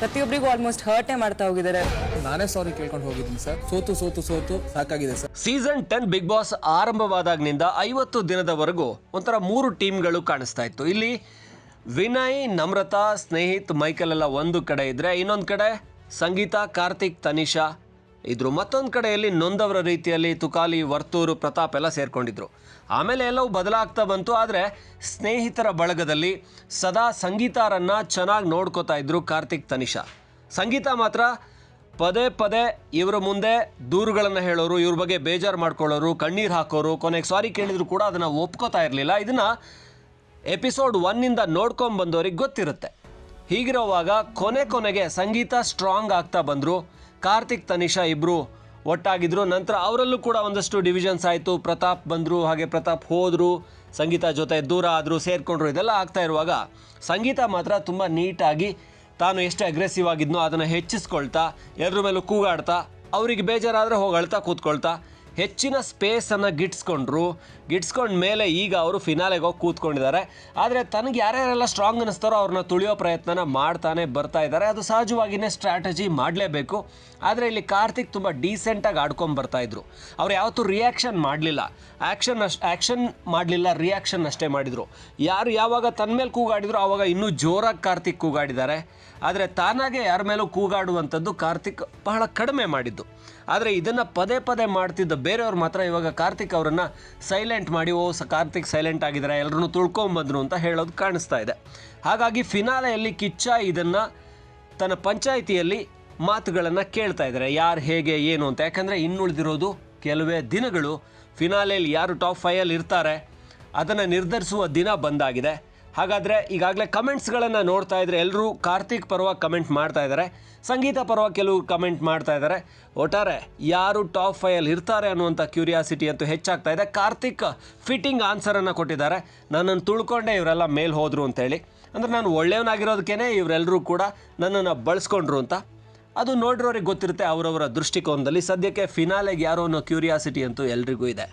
ಪ್ರತಿಯೊಬ್ಬರಿಗೂ ಆಲ್ಮೋಸ್ಟ್ ಹರ್ಟೇ ಮಾಡ್ತಾ ಹೋಗಿದ್ದಾರೆ. ನಾನೇ ಸಾರಿ ಕೇಳ್ಕೊಂಡು ಹೋಗಿದ್ದೀನಿ ಸರ್. ಸೋತು ಸಾಕಾಗಿದೆ ಸರ್. ಸೀಸನ್ 10 ಬಿಗ್ ಬಾಸ್ ಆರಂಭವಾದಾಗಿನಿಂದ 50 ದಿನದವರೆಗೂ ಒಂಥರ 3 ಟೀಮ್ಗಳು ಕಾಣಿಸ್ತಾ ಇತ್ತು. ಇಲ್ಲಿ ವಿನಯ್, ನಮ್ರತಾ, ಸ್ನೇಹಿತ್, ಮೈಕಲ್ ಎಲ್ಲ ಒಂದು ಕಡೆ ಇದ್ರೆ, ಇನ್ನೊಂದು ಕಡೆ ಸಂಗೀತ, ಕಾರ್ತಿಕ್, ತನಿಷಾ ಇದ್ರು. ಮತ್ತೊಂದು ಕಡೆಯಲ್ಲಿ ನೊಂದವರ ರೀತಿಯಲ್ಲಿ ತುಕಾಲಿ, ವರ್ತೂರು, ಪ್ರತಾಪ್ ಎಲ್ಲ ಸೇರ್ಕೊಂಡಿದ್ರು. ಆಮೇಲೆ ಎಲ್ಲವೂ ಬದಲಾಗ್ತಾ ಬಂತು. ಆದರೆ ಸ್ನೇಹಿತರ ಬಳಗದಲ್ಲಿ ಸದಾ ಸಂಗೀತಾರನ್ನು ಚೆನ್ನಾಗಿ ನೋಡ್ಕೋತಾ ಇದ್ರು ಕಾರ್ತಿಕ್, ತನಿಷಾ. ಸಂಗೀತ ಮಾತ್ರ ಪದೇ ಪದೇ ಇವರ ಮುಂದೆ ದೂರುಗಳನ್ನು ಹೇಳೋರು, ಇವ್ರ ಬಗ್ಗೆ ಬೇಜಾರು ಮಾಡ್ಕೊಳ್ಳೋರು, ಕಣ್ಣೀರು ಹಾಕೋರು, ಕೊನೆಗೆ ಸಾರಿ ಕೇಳಿದ್ರು ಕೂಡ ಅದನ್ನು ಒಪ್ಕೋತಾ ಇರಲಿಲ್ಲ. ಇದನ್ನು ಎಪಿಸೋಡ್ 1ನಿಂದ ನೋಡ್ಕೊಂಬಂದವ್ರಿಗೆ ಗೊತ್ತಿರುತ್ತೆ. ಹೀಗಿರೋವಾಗ ಕೊನೆಗೆ ಸಂಗೀತ ಸ್ಟ್ರಾಂಗ್ ಆಗ್ತಾ ಬಂದರು. ಕಾರ್ತಿಕ್, ತನಿಷಾ ಇಬ್ಬರು ಒಟ್ಟಾಗಿದ್ರು. ನಂತರ ಅವರಲ್ಲೂ ಕೂಡ ಒಂದಷ್ಟು ಡಿವಿಷನ್ಸ್ ಆಯಿತು. ಪ್ರತಾಪ್ ಬಂದರು, ಹಾಗೆ ಪ್ರತಾಪ್ ಹೋದರು, ಸಂಗೀತ ಜೊತೆ ದೂರ ಆದರು, ಸೇರಿಕೊಂಡ್ರು. ಇದೆಲ್ಲ ಆಗ್ತಾ ಇರುವಾಗ ಸಂಗೀತ ಮಾತ್ರ ತುಂಬ ನೀಟಾಗಿ ತಾನು ಎಷ್ಟು ಅಗ್ರೆಸಿವ್ ಆಗಿದ್ನೋ ಅದನ್ನು ಹೆಚ್ಚಿಸ್ಕೊಳ್ತಾ, ಎಲ್ಲರ ಮೇಲೂ ಕೂಗಾಡ್ತಾ, ಅವ್ರಿಗೆ ಬೇಜಾರಾದರೆ ಹೋಗಿ ಅಳ್ತಾ ಕೂತ್ಕೊಳ್ತಾ ಹೆಚ್ಚಿನ ಸ್ಪೇಸನ್ನು ಗಿಟ್ಸ್ಕೊಂಡ ಮೇಲೆ ಈಗ ಅವರು ಫಿನಾಲೆಗೆ ಹೋಗಿ ಕೂತ್ಕೊಂಡಿದ್ದಾರೆ. ಆದರೆ ತನಗೆ ಯಾರ್ಯಾರೆಲ್ಲ ಸ್ಟ್ರಾಂಗ್ ಅನ್ನಿಸ್ತಾರೋ ಅವ್ರನ್ನ ತುಳಿಯೋ ಪ್ರಯತ್ನನ ಮಾಡ್ತಾನೆ ಬರ್ತಾ ಇದ್ದಾರೆ. ಅದು ಸಹಜವಾಗಿಯೇ ಸ್ಟ್ರಾಟಜಿ ಮಾಡಲೇಬೇಕು. ಆದರೆ ಇಲ್ಲಿ ಕಾರ್ತಿಕ್ ತುಂಬ ಡೀಸೆಂಟಾಗಿ ಆಡ್ಕೊಂಡು ಬರ್ತಾಯಿದ್ರು. ಅವ್ರು ಯಾವತ್ತೂ ರಿಯಾಕ್ಷನ್ ಮಾಡಲಿಲ್ಲ, ಆ್ಯಕ್ಷನ್ ಮಾಡಲಿಲ್ಲ, ರಿಯಾಕ್ಷನ್ ಅಷ್ಟೇ ಮಾಡಿದರು. ಯಾರು ಯಾವಾಗ ತನ್ನ ಮೇಲೆ ಕೂಗಾಡಿದ್ರು ಆವಾಗ ಇನ್ನೂ ಜೋರಾಗಿ ಕಾರ್ತಿಕ್ ಕೂಗಾಡಿದ್ದಾರೆ. ಆದರೆ ತಾನಾಗೆ ಯಾರ ಮೇಲೂ ಕೂಗಾಡುವಂಥದ್ದು ಕಾರ್ತಿಕ್ ಬಹಳ ಕಡಿಮೆ ಮಾಡಿದ್ದು. ಆದರೆ ಇದನ್ನು ಪದೇ ಪದೇ ಮಾಡ್ತಿದ್ದ ಬೇರೆಯವ್ರು ಮಾತ್ರ ಇವಾಗ ಕಾರ್ತಿಕ್ ಅವರನ್ನು ಸೈಲೆಂಟ್ ಮಾಡಿ, ಕಾರ್ತಿಕ್ ಸೈಲೆಂಟ್ ಆಗಿದ್ದಾರೆ, ಎಲ್ಲರೂ ತುಳ್ಕೊಂಬಂದ್ರು ಅಂತ ಹೇಳೋದು ಕಾಣಿಸ್ತಾ ಇದೆ. ಹಾಗಾಗಿ ಫಿನಾಲೆಯಲ್ಲಿ ಕಿಚ್ಚ ಇದನ್ನು ತನ್ನ ಪಂಚಾಯಿತಿಯಲ್ಲಿ ಮಾತುಗಳನ್ನು ಕೇಳ್ತಾ ಇದ್ದಾರೆ, ಯಾರು ಹೇಗೆ ಏನು ಅಂತ. ಯಾಕಂದರೆ ಇನ್ನುಳಿದಿರೋದು ಕೆಲವೇ ದಿನಗಳು. ಫಿನಾಲೆಯಲ್ಲಿ ಯಾರು ಟಾಪ್ 5 ಇರ್ತಾರೆ ಅದನ್ನು ನಿರ್ಧರಿಸುವ ದಿನ ಬಂದಾಗಿದೆ. ಹಾಗಾದರೆ ಈಗಾಗಲೇ ಕಮೆಂಟ್ಸ್ಗಳನ್ನು ನೋಡ್ತಾ ಇದ್ದರೆ ಎಲ್ಲರೂ ಕಾರ್ತಿಕ್ ಪರವಾಗಿ ಕಮೆಂಟ್ ಮಾಡ್ತಾ ಇದ್ದಾರೆ, ಸಂಗೀತ ಪರವಾಗಿ ಕೆಲವು ಕಮೆಂಟ್ ಮಾಡ್ತಾ ಇದ್ದಾರೆ. ಒಟ್ಟಾರೆ ಯಾರು ಟಾಪ್ 5 ಇರ್ತಾರೆ ಅನ್ನುವಂಥ ಕ್ಯೂರಿಯಾಸಿಟಿ ಅಂತೂ ಹೆಚ್ಚಾಗ್ತಾ ಇದೆ. ಕಾರ್ತಿಕ್ ಫಿಟ್ಟಿಂಗ್ ಆನ್ಸರನ್ನು ಕೊಟ್ಟಿದ್ದಾರೆ, ನನ್ನನ್ನು ತುಳ್ಕೊಂಡೆ ಇವರೆಲ್ಲ ಮೇಲೆ ಹೋದರು ಅಂತೇಳಿ. ಅಂದರೆ ನಾನು ಒಳ್ಳೆಯವನಾಗಿರೋದಕ್ಕೇ ಇವರೆಲ್ಲರೂ ಕೂಡ ನನ್ನನ್ನು ಬಳಸ್ಕೊಂಡ್ರು ಅಂತ. ಅದು ನೋಡಿರೋರಿಗೆ ಗೊತ್ತಿರುತ್ತೆ ಅವರವರ ದೃಷ್ಟಿಕೋನದಲ್ಲಿ. ಸದ್ಯಕ್ಕೆ ಫಿನಾಲೆಗೆ ಯಾರೋ ಅನ್ನೋ ಕ್ಯೂರಿಯಾಸಿಟಿ ಅಂತೂ ಎಲ್ರಿಗೂ ಇದೆ.